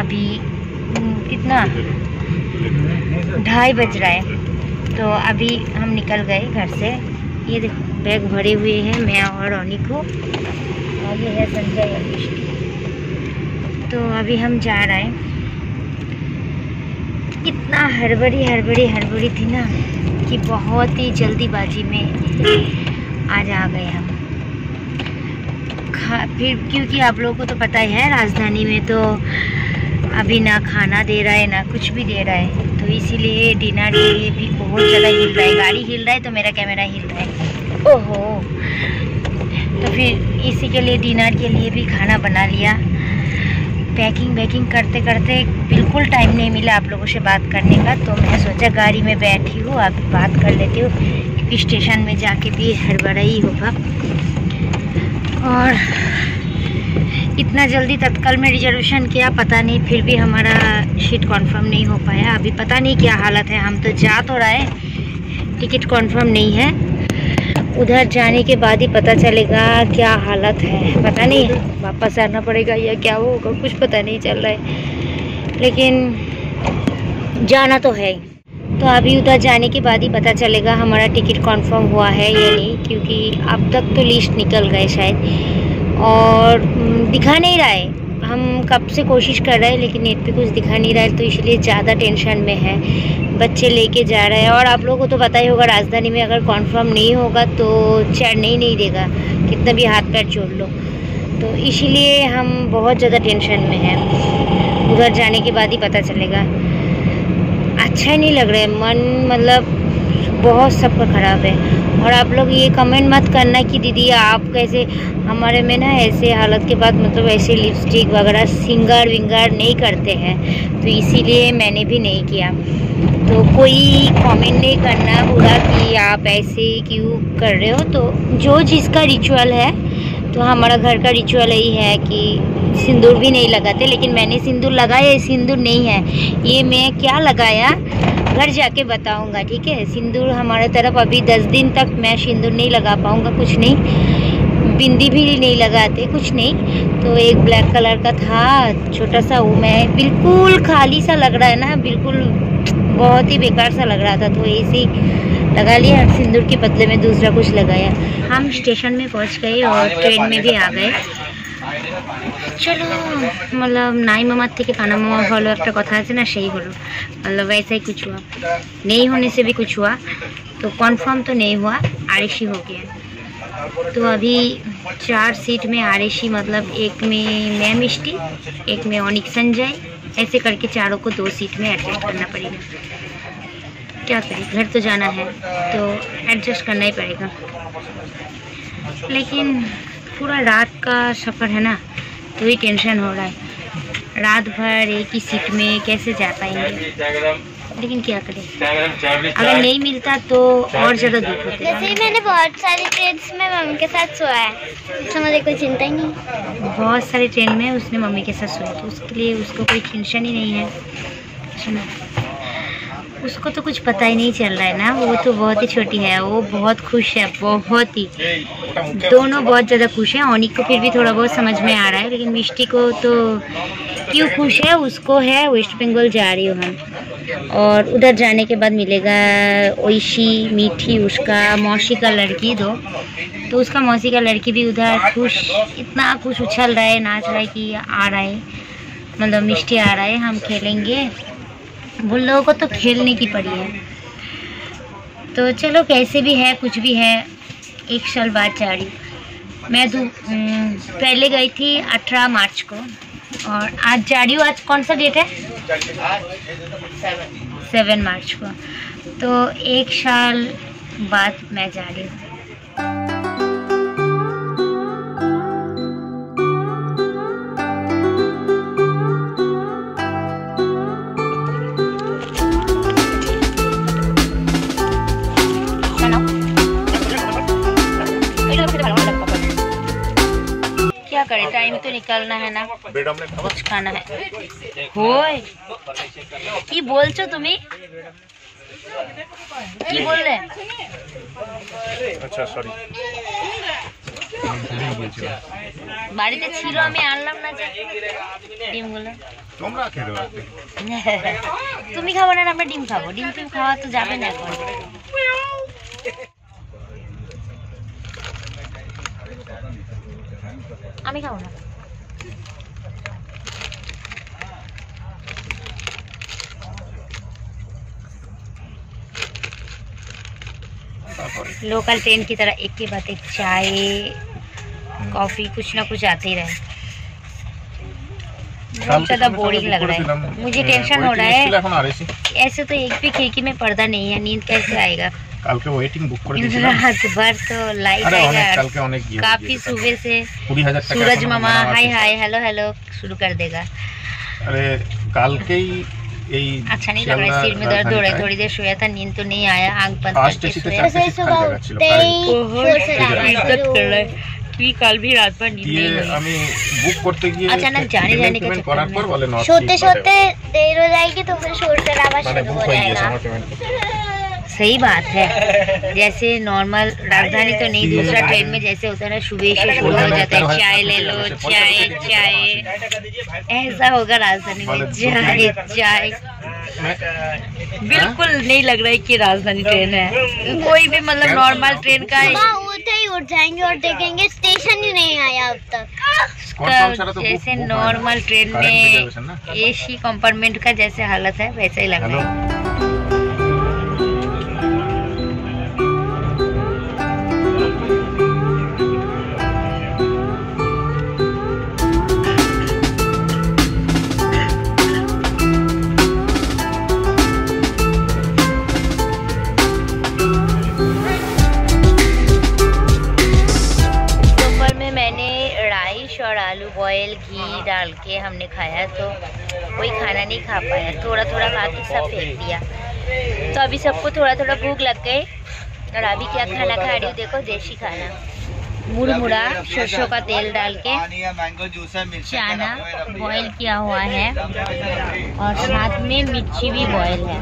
अभी कितना 2:30 बज रहा है। तो अभी हम निकल गए घर से। ये देखो बैग भरे हुए हैं मैं और रोनी को, और ये है संजय और मिष्टी। तो अभी हम जा रहे हैं। इतना हड़बड़ी थी ना कि बहुत ही जल्दीबाजी में आज आ गए हम। फिर क्योंकि आप लोगों को तो पता ही है राजधानी में तो अभी ना खाना दे रहा है ना कुछ भी दे रहा है, तो इसीलिए डिनर के लिए भी बहुत ज़्यादा हिल रहा है। गाड़ी हिल रहा है तो मेरा कैमरा हिल रहा है। ओहो, तो फिर इसी के लिए डिनर के लिए भी खाना बना लिया। पैकिंग करते करते बिल्कुल टाइम नहीं मिला आप लोगों से बात करने का, तो मैं सोचा गाड़ी में बैठी हूँ आप बात कर लेती हूँ, क्योंकि स्टेशन में जाके भी हड़बड़ा ही होगा। और इतना जल्दी तत्काल में रिजर्वेशन किया, पता नहीं फिर भी हमारा सीट कंफर्म नहीं हो पाया। अभी पता नहीं क्या हालत है। हम तो जा तो रहे, टिकट कंफर्म नहीं है। उधर जाने के बाद ही पता चलेगा क्या हालत है। पता नहीं वापस आना पड़ेगा या क्या होगा, कुछ पता नहीं चल रहा है, लेकिन जाना तो है। तो अभी उधर जाने के बाद ही पता चलेगा हमारा टिकट कंफर्म हुआ है या नहीं, क्योंकि अब तक तो लिस्ट निकल गए शायद, और दिखा नहीं रहा है। हम कब से कोशिश कर रहे हैं लेकिन नेट पे कुछ दिखा नहीं रहा है, तो इसलिए ज़्यादा टेंशन में है। बच्चे लेके जा रहे हैं, और आप लोगों को तो पता ही होगा राजधानी में अगर कंफर्म नहीं होगा तो चढ़ने ही नहीं देगा, कितना भी हाथ पैर जोड़ लो। तो इसीलिए हम बहुत ज़्यादा टेंशन में हैं। उधर जाने के बाद ही पता चलेगा। अच्छा ही नहीं लग रहा है मन, मतलब बहुत सबका ख़राब है। और आप लोग ये कमेंट मत करना कि दीदी आप कैसे, हमारे में ना ऐसे हालत के बाद मतलब ऐसे लिपस्टिक वगैरह सिंगार विंगार नहीं करते हैं, तो इसीलिए मैंने भी नहीं किया। तो कोई कमेंट नहीं करना बुरा कि आप ऐसे क्यों कर रहे हो। तो जो जिसका रिचुअल है, तो हमारा घर का रिचुअल यही है कि सिंदूर भी नहीं लगाते, लेकिन मैंने सिंदूर लगाया, ये सिंदूर नहीं है, ये मैं क्या लगाया घर जाके बताऊंगा, ठीक है। सिंदूर हमारे तरफ अभी 10 दिन तक मैं सिंदूर नहीं लगा पाऊंगा, कुछ नहीं, बिंदी भी नहीं लगाते, कुछ नहीं। तो एक ब्लैक कलर का था छोटा सा, वो मैं बिल्कुल खाली सा लग रहा है ना, बिल्कुल बहुत ही बेकार सा लग रहा था, तो ऐसे लगा लिया। सिंदूर के बदले में दूसरा कुछ लगाया। हम स्टेशन में पहुंच गए और ट्रेन में भी आ गए। चलो मतलब नाई मामा থেকে কানা মামা হলো একটা কথা আছে না, সেই হলো, मतलब ऐसा ही कुछ हुआ। नहीं होने से भी कुछ हुआ, तो कंफर्म तो नहीं हुआ, आरएसी हो गया। तो अभी 4 सीट में आरएसी, मतलब एक में मैं मिष्टी, एक में ओनिक संजय, ऐसे करके चारों को 2 सीट में एडजस्ट करना पड़ेगा। क्या करें, घर तो जाना है तो एडजस्ट करना ही पड़ेगा। लेकिन पूरा रात का सफ़र है ना, तो ही टेंशन हो रहा है। रात भर एक ही सीट में कैसे जा पाएंगे, लेकिन क्या करें, अगर नहीं मिलता तो और ज़्यादा दुख होता है। जैसे ही मैंने बहुत सारी ट्रेन में मम्मी के साथ सोया है, तो मुझे कोई चिंता ही नहीं। बहुत सारी ट्रेन में उसने मम्मी के साथ सोया, तो उसके लिए उसको कोई टेंशन ही नहीं है। सुनो, उसको तो कुछ पता ही नहीं चल रहा है ना, वो तो बहुत ही छोटी है, वो बहुत खुश है, बहुत ही, दोनों बहुत ज़्यादा खुश हैं। ओनिक को फिर भी थोड़ा बहुत समझ में आ रहा है, लेकिन मिष्टी को तो क्यों खुश है, उसको है वेस्ट बंगाल जा रही हूँ हम, और उधर जाने के बाद मिलेगा ओइशी मीठी, उसका मौसी का लड़की दो, तो उसका मौसी का लड़की भी उधर खुश, इतना खुश उछल रहा है, नाच रहा है कि आ रहा है, मतलब मिष्टी आ रहा है, हम खेलेंगे। उन लोगों को तो खेलने की पड़ी है। तो चलो कैसे भी है, कुछ भी है, 1 साल बाद जा रही हूँ मैं। पहले गई थी 18 मार्च को, और आज जा रही हूँ। आज कौन सा डेट है? 7 मार्च को। तो 1 साल बाद मैं जा रही हूँ। क्या करें, टाइम तो निकालना है ना, कुछ खाना है। होय কি বলছো তুমি? কি বললে? আচ্ছা সরি, বাড়িতে ছিল, আমি আনলাম না যে ডিমগুলো। তোমরা খেতে পারতে। তুমি খাবো না, আমরা ডিম খাবো। ডিম তুমি খাওয়া তো যাবে না এখন। আমি খাবো না। लोकल ट्रेन की तरह एक के बाद एक चाय कॉफी कुछ ना कुछ आते ही रहे। बहुत ज़्यादा बोरिंग लग रहा है, मुझे टेंशन हो रहा है। ऐसे तो एक भी खिड़की में पर्दा नहीं है, नींद कैसे आएगा? कल के वेटिंग बुक कर रात भर तो लाइट आएगा। काफी सुबह से सूरज मामा हाय हाय हेलो हेलो शुरू कर देगा। अरे कल के ही अच्छा नहीं लग रहा है, सिर में दर्द हो रहा है। थोड़ी देर सोया था, नींद तो नहीं आया, आंख बंद करके सोया। कल भी रात भर नींद नहीं हुई। बुक करते गए अचानक जाने के चक्कर में सोते सोते देर हो जाएगी तो फिर शोर शराबा शुरू हो जाएगा। सही बात है। जैसे नॉर्मल राजधानी तो नहीं, दूसरा ट्रेन में जैसे होता है ना, सुबह से शुरू हो जाता है, चाय ले लो, चाय चाय। ऐसा होगा राजधानी में, चाय चाय। बिल्कुल नहीं लग रहा है कि राजधानी ट्रेन है। कोई भी मतलब नॉर्मल ट्रेन का उठे ही उठ जाएंगे और देखेंगे स्टेशन ही नहीं आया अब तक। जैसे नॉर्मल ट्रेन में एसी कंपार्टमेंट का जैसे हालत है वैसा ही लग रहा है। और आलू बॉयल घी डाल के हमने खाया, तो कोई खाना नहीं खा पाया, थोड़ा थोड़ा खा के सब फेंक दिया। तो अभी सबको थोड़ा थोड़ा भूख लग गई और अभी क्या खाना खा रही हूँ, देखो देसी खाना, मुरमुरा सरसों का तेल डाल के, चना बॉयल किया हुआ है और साथ में मिर्ची भी बॉयल है।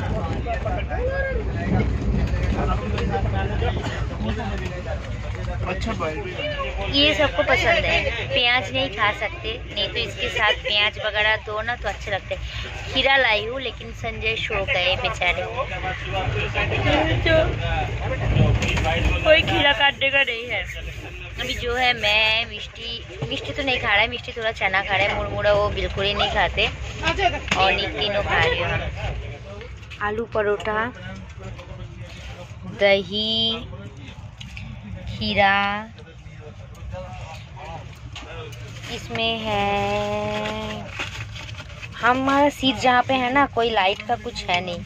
ये सबको पसंद है। प्याज नहीं खा सकते, नहीं तो इसके साथ प्याज वगैरह दो ना तो अच्छे लगते। खीरा लाई हूँ लेकिन संजय सो गए बेचारे, कोई खीरा काटने का नहीं है। अभी जो है मैं मिष्टी तो नहीं खा रहा है, मिष्टी थोड़ा चना खा रहा है, मुरमुरा वो बिल्कुल ही नहीं खाते और तीनों खा रही हूँ। आलू परोठा, दही, खीरा, इसमें है हमारा सीट जहाँ पे है ना, कोई लाइट का कुछ है नहीं,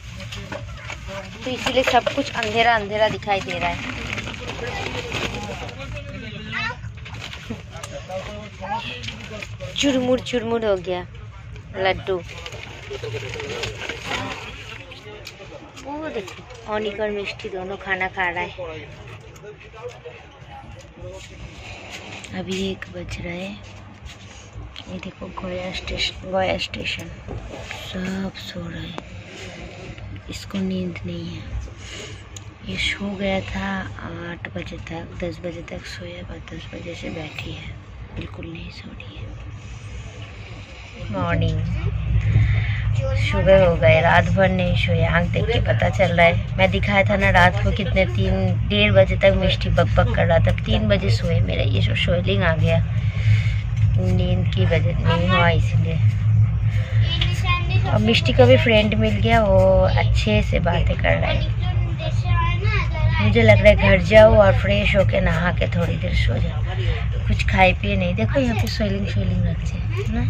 तो इसीलिए सब कुछ अंधेरा अंधेरा दिखाई दे रहा है। चुरमुर चुरमुर हो गया लड्डू। वो देखो ऑनिक और मिष्टी दोनों खाना खा रहा है। अभी 1 बज रहा है। ये देखो गया स्टेशन सब सो रहे हैं, इसको नींद नहीं है। ये सो गया था 8 बजे तक, 10 बजे तक सोया, बस 10 बजे से बैठी है, बिल्कुल नहीं सो रही है। मॉर्निंग सुबह हो गए, रात भर नहीं सोए, आँख देख के पता चल रहा है। मैं दिखाया था ना रात को कितने 3-1:30 बजे तक मिष्टी बक कर रहा था, 3 बजे सोए। मेरा ये स्वेलिंग आ गया, नींद की वजह नहीं हुआ इसलिए। और मिष्टी का भी फ्रेंड मिल गया, वो अच्छे से बातें कर रहा है। मुझे लग रहा है घर जाओ और फ्रेश होके नहा के थोड़ी देर सो जाओ, कुछ खाए पिए नहीं। देखो यहाँ पे स्वेलिंग रखते हैं ना।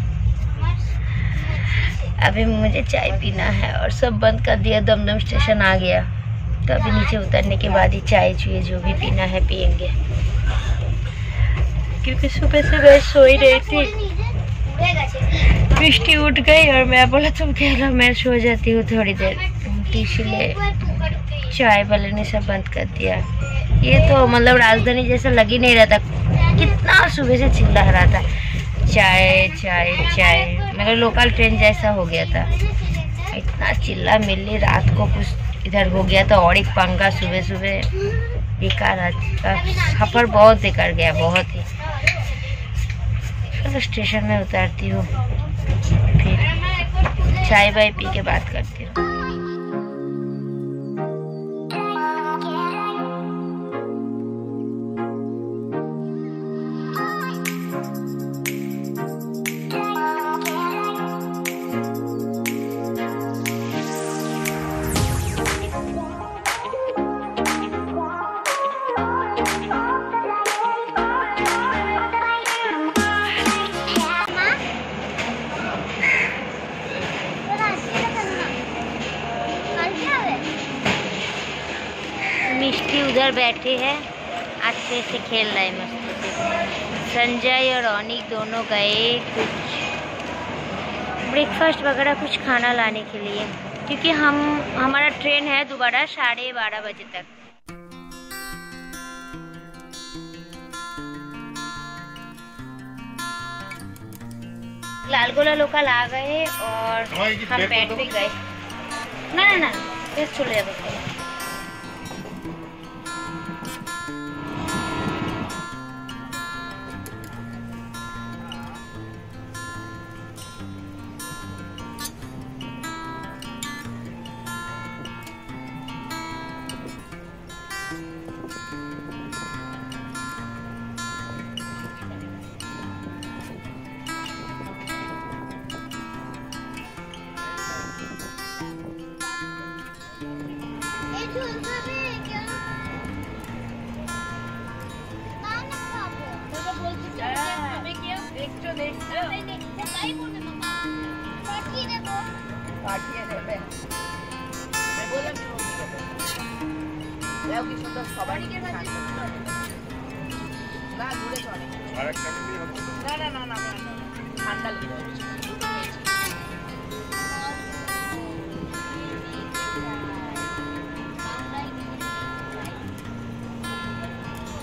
अभी मुझे चाय पीना है और सब बंद कर दिया, दमदम स्टेशन आ गया, तो अभी नीचे उतरने के बाद ही चाय चुए जो भी पीना है पियेंगे, क्योंकि सुबह से मैं सो ही रही थी। मिष्टी उठ गई और मैं बोला तुम कह लो मैं सो जाती हूँ थोड़ी देर, इसलिए चाय वाले ने सब बंद कर दिया। ये तो मतलब राजधानी जैसा लग ही नहीं रहा था, कितना सुबह से चिल्ला रहा था चाय चाय चाय, मगर लोकल ट्रेन जैसा हो गया था। इतना चिल्ला मिली, रात को कुछ इधर हो गया था और एक पंगा सुबह सुबह बेकार। सफ़र बहुत बेकार गया, बहुत ही। चलो स्टेशन में उतारती हूँ फिर। चाय वाय पी के बात करती हूँ। मिष्टी उधर बैठे हैं, अच्छे से खेल रहे हैं मस्त से। संजय और रौनिक दोनों गए कुछ ब्रेकफास्ट वगैरह कुछ खाना लाने के लिए, क्योंकि हमारा ट्रेन है दोबारा 12:30 बजे तक। लालगोला लोकल आ गए और हम बैठ भी गए। ना ना ना फिर चले जाओ।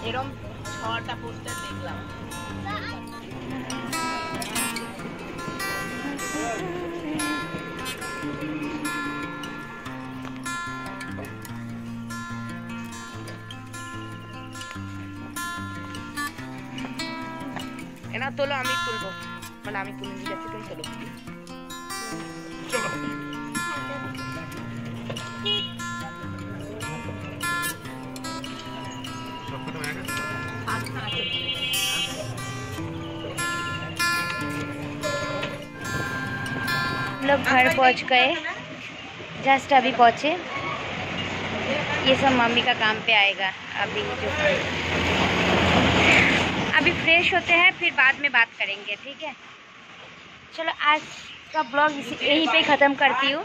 এরকম 6টা পোস্টার দেখলাম। এনা তোলো, আমি তুলবো, মানে আমি তুলে নিয়ে যাচ্ছি, তুমি তোলো। চলো लोग घर पहुंच गए, जस्ट अभी पहुंचे। ये सब मम्मी का काम पे आएगा। अभी फ्रेश होते हैं, फिर बाद में बात करेंगे, ठीक है। चलो आज का ब्लॉग यहीं पे ख़त्म करती हूँ।